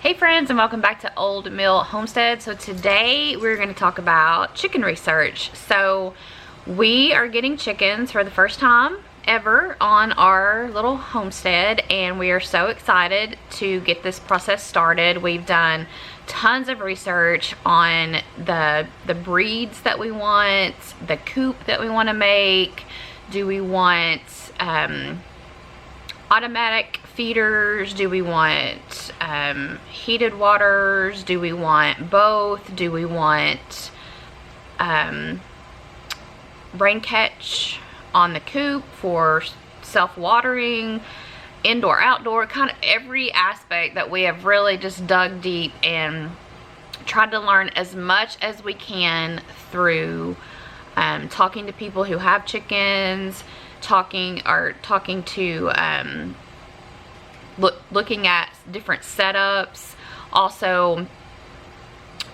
Hey friends, and welcome back to Old Mill Homestead. So today we're going to talk about chicken research. So we are getting chickens for the first time ever on our little homestead, and we are so excited to get this process started. We've done tons of research on the breeds that we want, the coop that we want to make. Do we want automatic feeders? Do we want heated waters? Do we want both? Do we want rain catch on the coop for self-watering, indoor, outdoor, kind of every aspect that we have really just dug deep and tried to learn as much as we can through talking to people who have chickens, talking to looking at different setups, also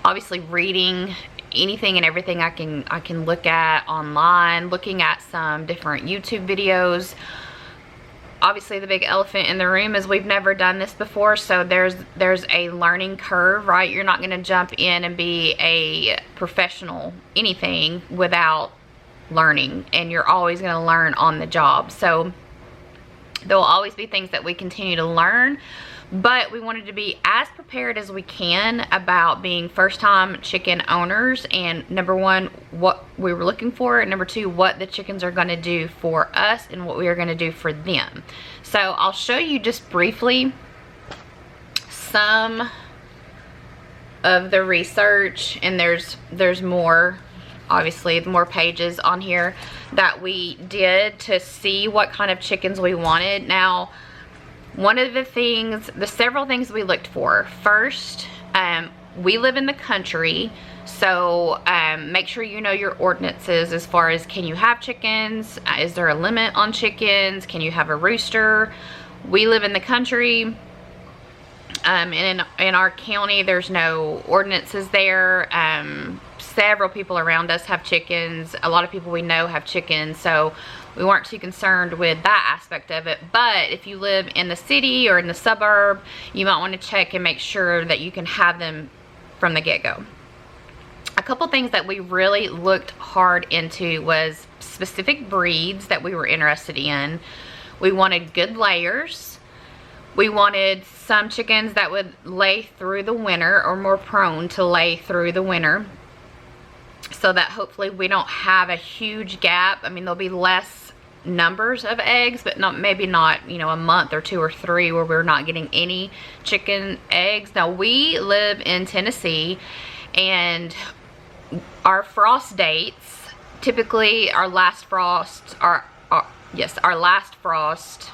obviously reading anything and everything I can look at online, looking at some different YouTube videos. Obviously the big elephant in the room is we've never done this before, so there's a learning curve, right? You're not going to jump in and be a professional anything without learning, and you're always going to learn on the job. So there will always be things that we continue to learn, but we wanted to be as prepared as we can about being first-time chicken owners, and number one, what we were looking for, and number two, what the chickens are going to do for us and what we are going to do for them. So I'll show you just briefly some of the research, and there's more, obviously more pages on here that we did to see what kind of chickens we wanted. Now, one of the several things we looked for, first, we live in the country, so make sure you know your ordinances as far as, can you have chickens? Is there a limit on chickens? Can you have a rooster? We live in the country. And in our county, there's no ordinances there. Several people around us have chickens. A lot of people we know have chickens, so we weren't too concerned with that aspect of it. But if you live in the city or in the suburb, you might want to check and make sure that you can have them from the get-go. A couple things that we really looked hard into was specific breeds that we were interested in. We wanted good layers. We wanted some chickens that would lay through the winter, or more prone to lay through the winter, so that hopefully we don't have a huge gap. I mean, there'll be less numbers of eggs, but maybe not, you know, a month or two or three where we're not getting any chicken eggs. Now, we live in Tennessee, and our frost dates, typically our last frost, our last frost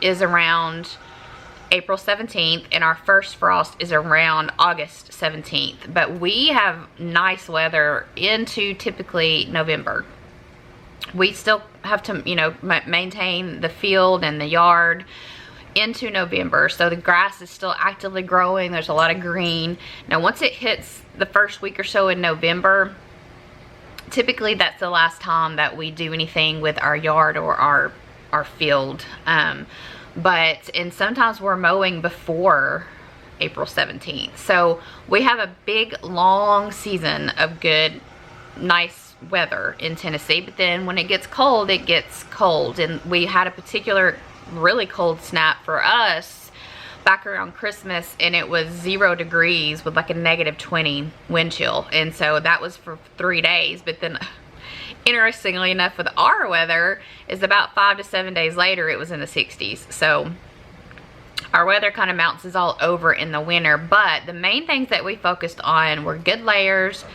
is around April 17th, and our first frost is around August 17th. But we have nice weather into typically November. We still have to, you know, maintain the field and the yard into November, so the grass is still actively growing. There's a lot of green. Now, once it hits the first week or so in November, typically that's the last time that we do anything with our yard or our field. And sometimes we're mowing before April 17th. So we have a big, long season of good, nice weather in Tennessee. But then when it gets cold, it gets cold. And we had a particular really cold snap for us back around Christmas, and it was 0 degrees with like a -20 wind chill. And so that was for 3 days. But then, interestingly enough, with our weather, is about 5 to 7 days later, it was in the 60s. So our weather kind of bounces all over in the winter. But the main things that we focused on were good layers,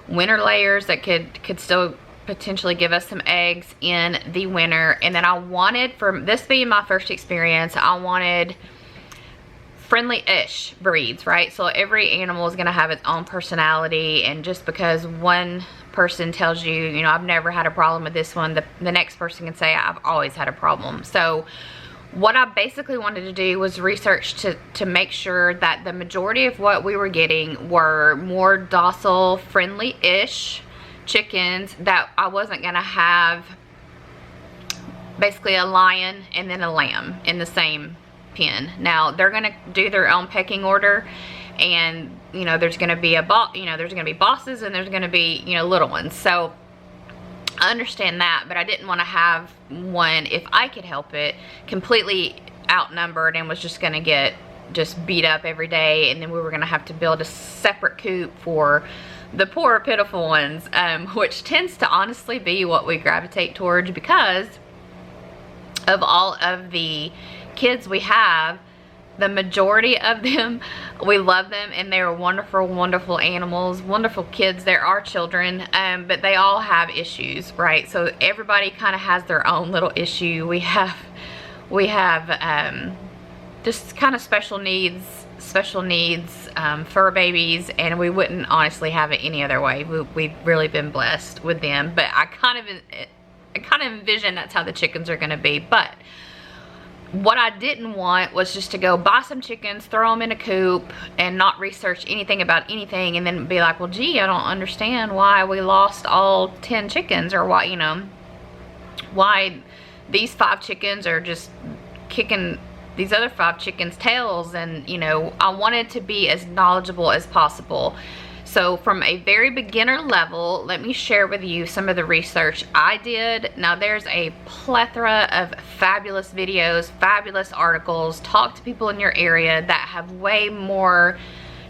winter layers that could still potentially give us some eggs in the winter. And then I wanted, for this being my first experience, I wanted friendly-ish breeds, right? So every animal is going to have its own personality, and just because one person tells you, you know, I've never had a problem with this one, the next person can say, I've always had a problem. So what I basically wanted to do was research to make sure that the majority of what we were getting were more docile, friendly-ish chickens, that I wasn't going to have basically a lion and then a lamb in the same pen. Now they're going to do their own pecking order, and you know, there's going to be there's going to be bosses and there's going to be, you know, little ones. So I understand that, but I didn't want to have one, if I could help it, completely outnumbered and was just going to get just beat up every day, and then we were going to have to build a separate coop for the poor pitiful ones, which tends to honestly be what we gravitate towards because of all of the kids we have. The majority of them, we love them, and they're wonderful, wonderful animals, wonderful kids. They're our children, but they all have issues, right? So everybody kind of has their own little issue. We have just kind of special needs fur babies, and we wouldn't honestly have it any other way. We've really been blessed with them, but I kind of envision that's how the chickens are going to be. But what I didn't want was just to go buy some chickens, throw them in a coop, and not research anything about anything, and then be like, well, gee, I don't understand why we lost all 10 chickens, or why, you know, why these 5 chickens are just kicking these other 5 chickens' tails. And, you know, I wanted to be as knowledgeable as possible. So from a very beginner level, let me share with you some of the research I did. Now there's a plethora of fabulous videos, fabulous articles. Talk to people in your area that have way more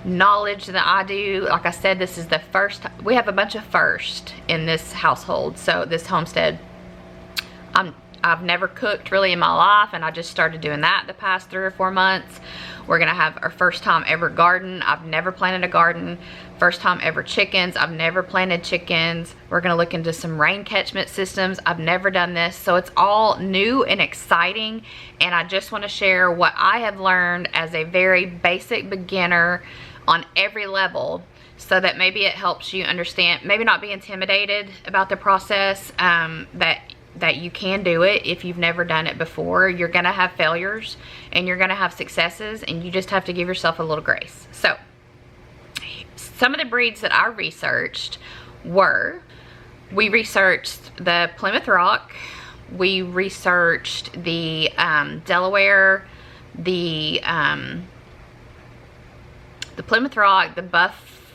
knowledge than I do. Like I said, this is the first, we have a bunch of first in this household. So this homestead, I've never cooked really in my life, and I just started doing that the past 3 or 4 months. We're gonna have our first time ever garden. I've never planted a garden. First time ever chickens. I've never planted chickens. We're gonna look into some rain catchment systems. I've never done this. So it's all new and exciting, and I just wanna share what I have learned as a very basic beginner on every level, so that maybe it helps you understand, maybe not be intimidated about the process, that you can do it if you've never done it before. You're gonna have failures and you're gonna have successes, and you just have to give yourself a little grace. So some of the breeds that I researched were, we researched the Plymouth Rock, we researched the Delaware, the Plymouth Rock, the Buff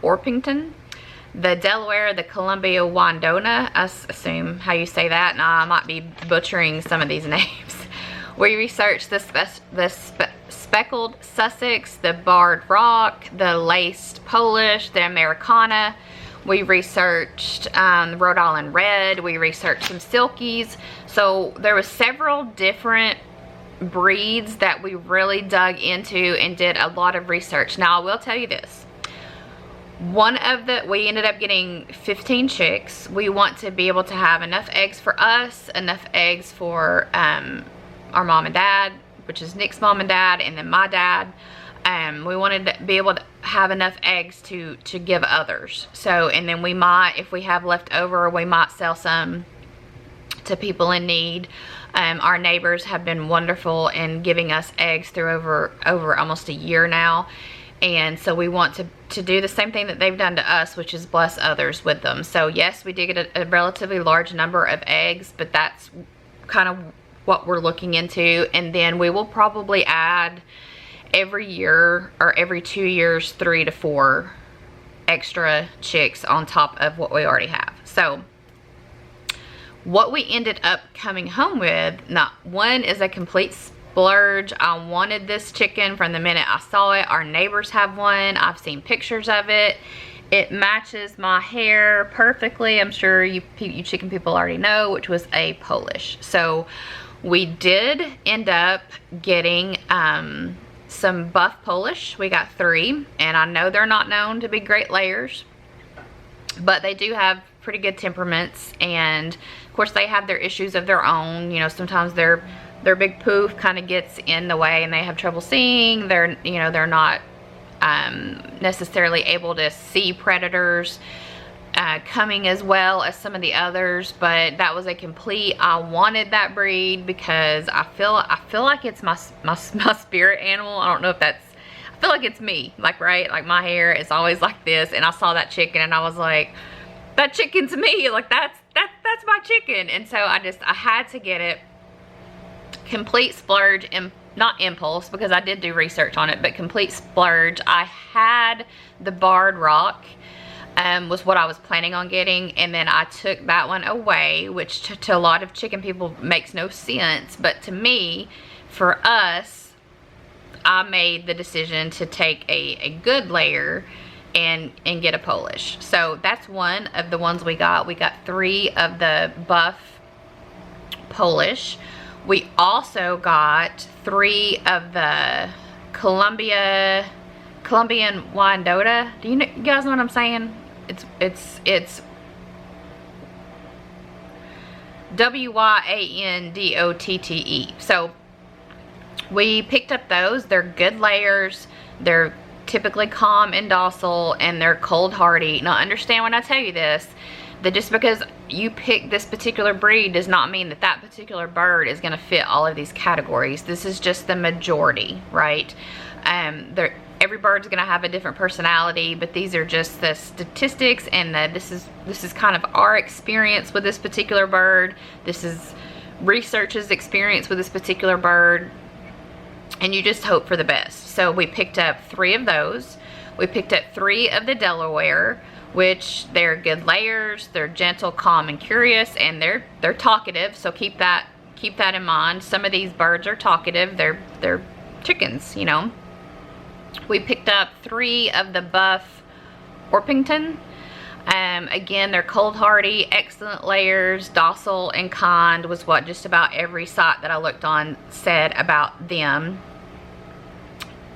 Orpington, the Delaware, the Columbia Wandona, I assume how you say that. Now I might be butchering some of these names. We researched the speckled Sussex, the barred rock, the laced Polish, the Americana. We researched the Rhode Island Red. We researched some Silkies. So there was several different breeds that we really dug into and did a lot of research. Now I will tell you this. We ended up getting 15 chicks. We want to be able to have enough eggs for us, enough eggs for our mom and dad, which is Nick's mom and dad, and then my dad. We wanted to be able to have enough eggs to give others. So, and then we might, if we have left over, we might sell some to people in need. Our neighbors have been wonderful in giving us eggs through over almost a year now. And so we want to do the same thing that they've done to us, which is bless others with them. So yes, we did get a relatively large number of eggs, but that's kind of what we're looking into. And then we will probably add every year or every 2 years, 3 to 4 extra chicks on top of what we already have. So what we ended up coming home with, one is a complete splurge. I wanted this chicken from the minute I saw it. Our neighbors have one. I've seen pictures of it. It matches my hair perfectly. I'm sure you chicken people already know, which was a Polish. So we did end up getting some buff Polish. We got 3, and I know they're not known to be great layers, but they do have pretty good temperaments, and of course they have their issues of their own. You know, sometimes their big poof kind of gets in the way and they have trouble seeing. They're not necessarily able to see predators coming as well as some of the others, but that was a complete, I wanted that breed because I feel like it's my spirit animal. I don't know if that's, I feel like it's me, like, right? Like my hair is always like this, and I saw that chicken and I was like, that chicken's me, like that's my chicken. And so I had to get it. complete splurge, not impulse, because I did do research on it, but complete splurge. I had the barred rock, was what I was planning on getting, and then I took that one away, which to a lot of chicken people makes no sense, but to me, for us, I made the decision to take a good layer and get a Polish. So that's one of the ones we got. We got 3 of the buff Polish. We also got 3 of the Colombian Wyandotte. Do you guys know what I'm saying? It's Wyandotte. So we picked up those. They're good layers. They're typically calm and docile, and they're cold hardy. Now understand when I tell you this, that just because you pick this particular breed does not mean that that particular bird is going to fit all of these categories. This is just the majority, right? Every bird's going to have a different personality, but these are just the statistics, and this is kind of our experience with this particular bird. This is research's experience with this particular bird, and you just hope for the best. So we picked up 3 of those. We picked up 3 of the Delaware, which they're good layers. They're gentle, calm, and curious, and they're talkative. So keep that in mind. Some of these birds are talkative. They're chickens, you know. We picked up 3 of the buff Orpington. Again, they're cold hardy, excellent layers, docile and kind, was what just about every site that I looked on said about them.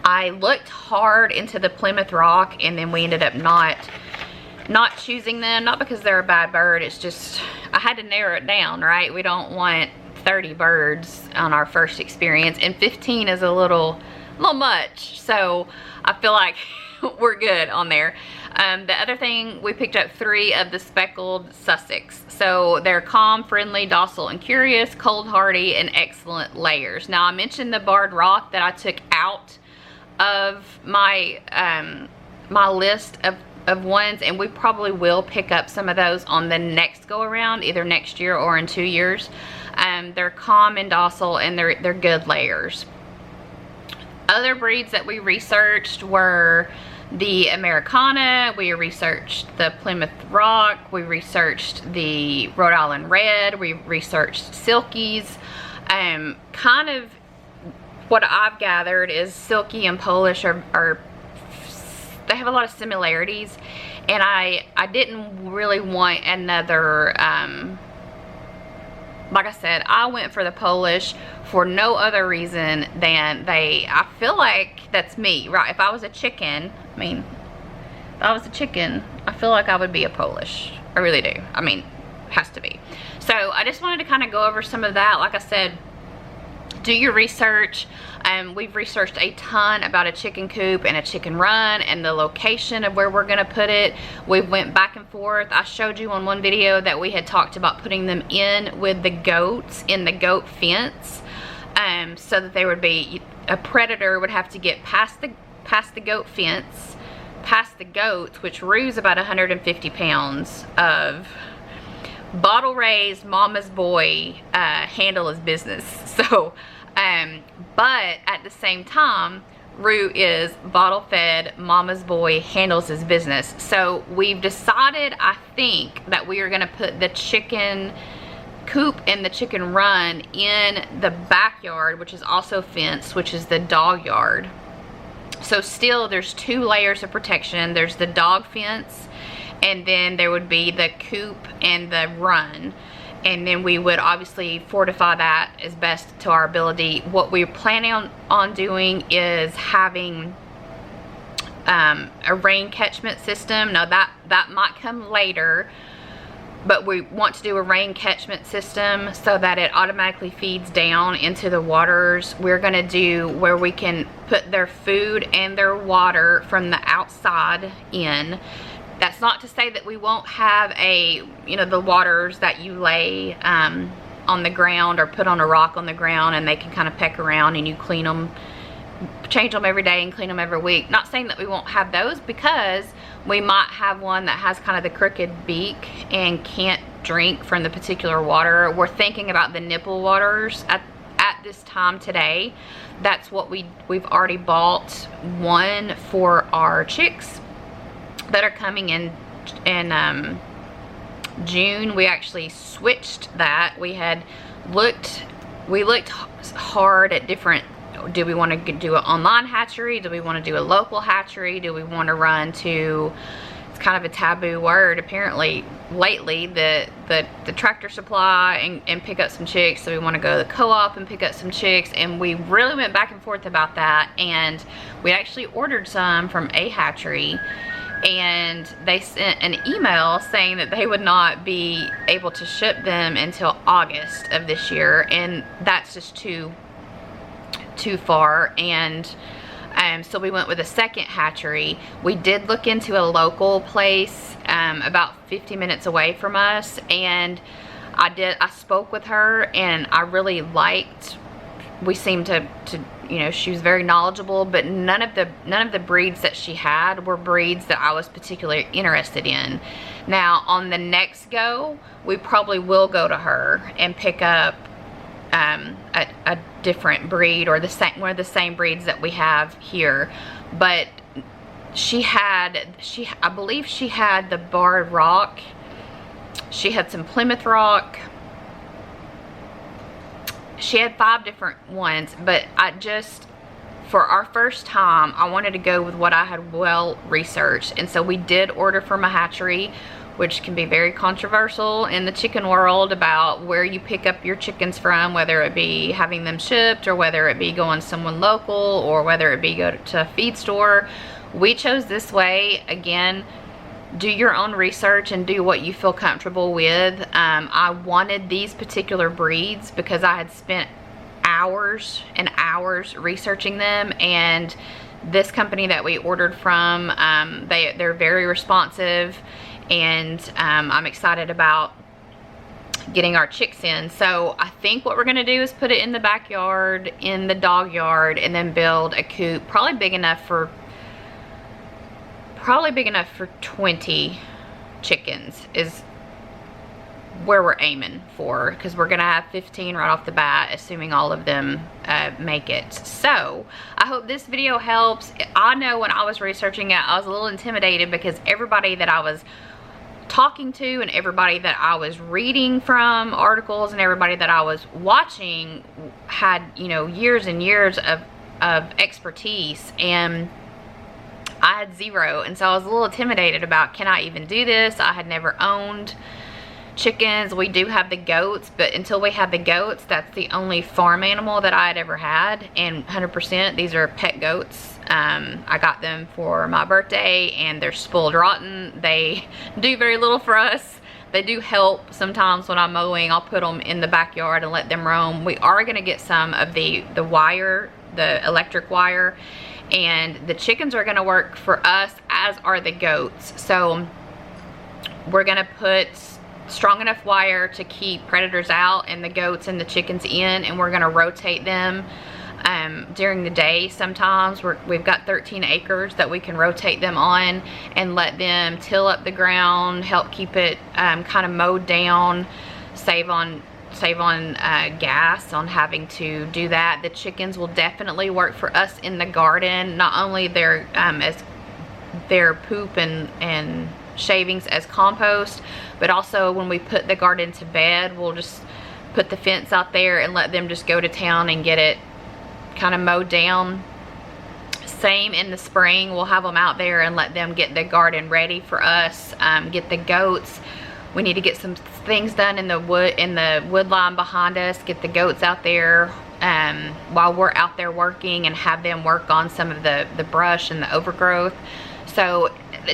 I looked hard into the Plymouth Rock, and then we ended up not choosing them, not because they're a bad bird. It's just I had to narrow it down, right? We don't want 30 birds on our first experience, and 15 is a little much, so I feel like we're good on there. The other thing, we picked up 3 of the speckled Sussex. So they're calm, friendly, docile, and curious, cold hardy, and excellent layers. Now I mentioned the barred rock that I took out of my my list of ones, and we probably will pick up some of those on the next go around, either next year or in 2 years. They're calm and docile, and they're good layers. Other breeds that we researched were the Americana, we researched the Plymouth Rock, we researched the Rhode Island Red, we researched Silkies. Kind of what I've gathered is Silky and Polish are they have a lot of similarities, and I didn't really want another, like I said, I went for the Polish for no other reason than I feel like that's me, right? If I was a chicken, I feel like I would be a Polish. I really do. I mean, has to be. So I just wanted to kind of go over some of that. Like I said, do your research. We've researched a ton about a chicken coop and a chicken run and the location of where we're going to put it. We went back and forth. I showed you on one video that we had talked about putting them in with the goats in the goat fence, so that they would be, a predator would have to get past the goat fence, past the goats, which Rue's about 150 pounds of bottle raised mama's boy, handle his business. So but at the same time, Rue is bottle fed, mama's boy handles his business. So we've decided, I think, that we are going to put the chicken coop and the chicken run in the backyard, which is also fenced, which is the dog yard. So still there's 2 layers of protection. There's the dog fence, and then there would be the coop and the run. And then we would obviously fortify that as best to our ability. What we're planning on doing is having a rain catchment system. Now that might come later, but we want to do a rain catchment system so that it automatically feeds down into the waters. We're going to do where we can put their food and their water from the outside in. That's not to say that we won't have the waters that you lay on the ground or put on a rock on the ground, and they can kind of peck around and you clean them, change them every day and clean them every week. Not saying that we won't have those, because we might have one that has kind of the crooked beak and can't drink from the particular water. We're thinking about the nipple waters at this time today, that's what we've already bought one for our chicks that are coming in June. We actually switched that. We looked hard at different, do we want to do an online hatchery? Do we want to do a local hatchery? Do we want to run to, it's kind of a taboo word apparently lately, the Tractor Supply and pick up some chicks? So we want to go to the co-op and pick up some chicks, and we really went back and forth about that. And we actually ordered some from a hatchery, and they sent an email saying that they would not be able to ship them until August of this year, and that's just too far. And so we went with a second hatchery. We did look into a local place about 50 minutes away from us, and I spoke with her, and I really liked, we seemed to you know, she was very knowledgeable, but none of the breeds that she had were breeds that I was particularly interested in. Now on the next go, we probably will go to her and pick up a different breed, or one of the same breeds that we have here. But I believe she had the Barred Rock, she had some Plymouth Rock, she had 5 different ones. But for our first time, I wanted to go with what I had well researched, and so we did order from a hatchery, which can be very controversial in the chicken world about where you pick up your chickens from, whether it be having them shipped, or whether it be going to someone local, or whether it be go to a feed store. We chose this way. Again, do your own research and do what you feel comfortable with. I wanted these particular breeds because I had spent hours and hours researching them, and this company that we ordered from, they're very responsive, and I'm excited about getting our chicks in. So I think what we're gonna do is put it in the backyard, in the dog yard, and then build a coop probably big enough for 20 chickens is where we're aiming for, because we're gonna have 15 right off the bat, assuming all of them make it. So I hope this video helps. I know when I was researching it, I was a little intimidated because everybody that I was talking to and everybody that I was reading from articles and everybody that I was watching had, you know, years and years of expertise, and I had zero. And so I was a little intimidated about, can I even do this? I had never owned chickens. We do have the goats, but until we had the goats, that's the only farm animal that I had ever had. And 100%, these are pet goats. I got them for my birthday, and they're spoiled rotten. They do very little for us. They do help sometimes when I'm mowing. I'll put them in the backyard and let them roam. We are going to get some of the wire, the electric wire, and the chickens are going to work for us, as are the goats. So we're going to put strong enough wire to keep predators out and the goats and the chickens in, and we're going to rotate them during the day. Sometimes we've got 13 acres that we can rotate them on and let them till up the ground, help keep it kind of mowed down, save on gas on having to do that. The chickens will definitely work for us in the garden, not only their poop and shavings as compost, but also when we put the garden to bed, we'll just put the fence out there and let them just go to town and get it kind of mowed down. Same in the spring, we'll have them out there and let them get the garden ready for us. Get the goats, we need to get some things done in the wood line behind us, get the goats out there while we're out there working, and have them work on some of the brush and the overgrowth. So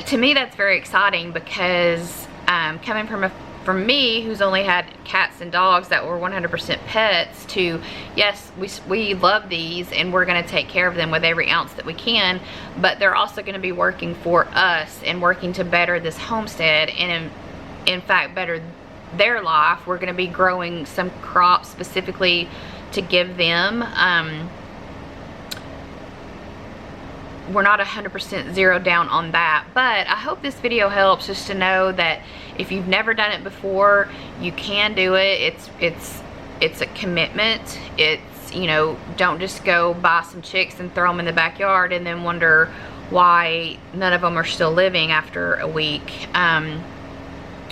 to me, that's very exciting, because coming from me, who's only had cats and dogs that were 100% pets, to yes, we love these and we're going to take care of them with every ounce that we can, but they're also going to be working for us and working to better this homestead, and in fact better their life. We're going to be growing some crops specifically to give them. We're not 100% zeroed down on that, but I hope this video helps, just to know that if you've never done it before, you can do it. It's a commitment. you know, don't just go buy some chicks and throw them in the backyard and then wonder why none of them are still living after a week.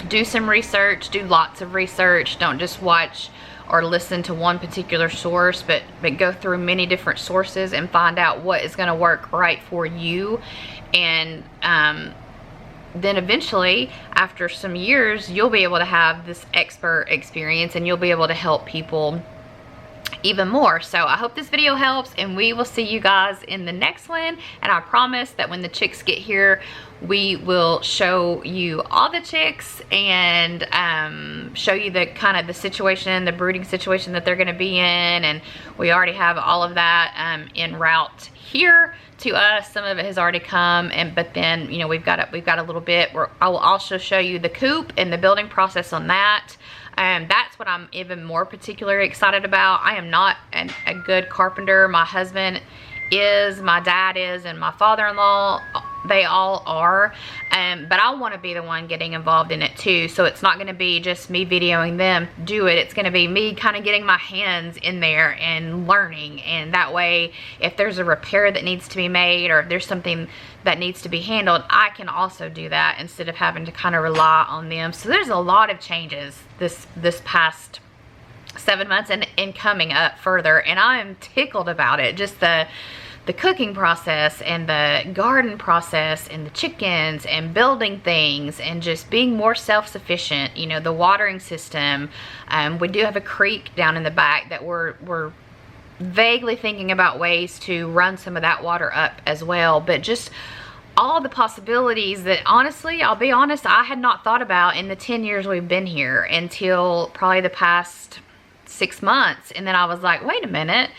Do some research, do lots of research. Don't just watch or listen to one particular source, but go through many different sources and find out what is going to work right for you. And then eventually, after some years, you'll be able to have this expert experience and you'll be able to help people even more. So I hope this video helps, and we will see you guys in the next one. And I promise that when the chicks get here, we will show you all the chicks and show you the kind of the situation, the brooding situation that they're going to be in. And we already have all of that en route here to us. Some of it has already come, but then, you know, we've got a little bit where I will also show you the coop and the building process on that. That's what I'm even more particularly excited about. I am not a good carpenter. My husband is, my dad is, and my father-in-law, they all are. But I want to be the one getting involved in it too. So it's not going to be just me videoing them do it. It's going to be me kind of getting my hands in there and learning. And that way, if there's a repair that needs to be made, or if there's something that needs to be handled, I can also do that instead of having to kind of rely on them. So there's a lot of changes this past 7 months and coming up further, and I'm tickled about it. Just the cooking process and the garden process and the chickens and building things and just being more self-sufficient. You know, the watering system. We do have a creek down in the back that we're vaguely thinking about ways to run some of that water up as well. But just all the possibilities that, honestly, I'll be honest, I had not thought about in the 10 years we've been here until probably the past 6 months. And then I was like, wait a minute,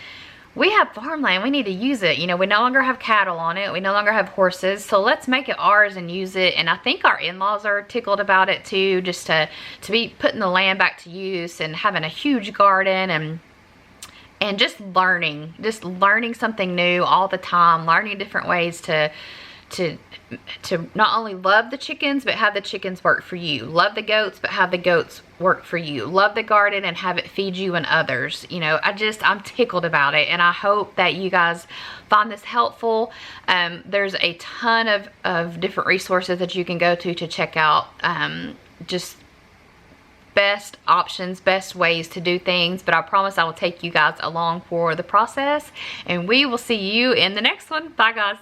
we have farmland, we need to use it. You know, we no longer have cattle on it, we no longer have horses, so let's make it ours and use it. And I think our in-laws are tickled about it too, just to be putting the land back to use and having a huge garden and just learning something new all the time, learning different ways to not only love the chickens, but have the chickens work for you. Love the goats, but have the goats work for you. Love the garden and have it feed you and others. You know, I'm tickled about it, and I hope that you guys find this helpful. There's a ton of different resources that you can go to check out just best options, best ways to do things. But I promise I will take you guys along for the process, and we will see you in the next one. Bye, guys.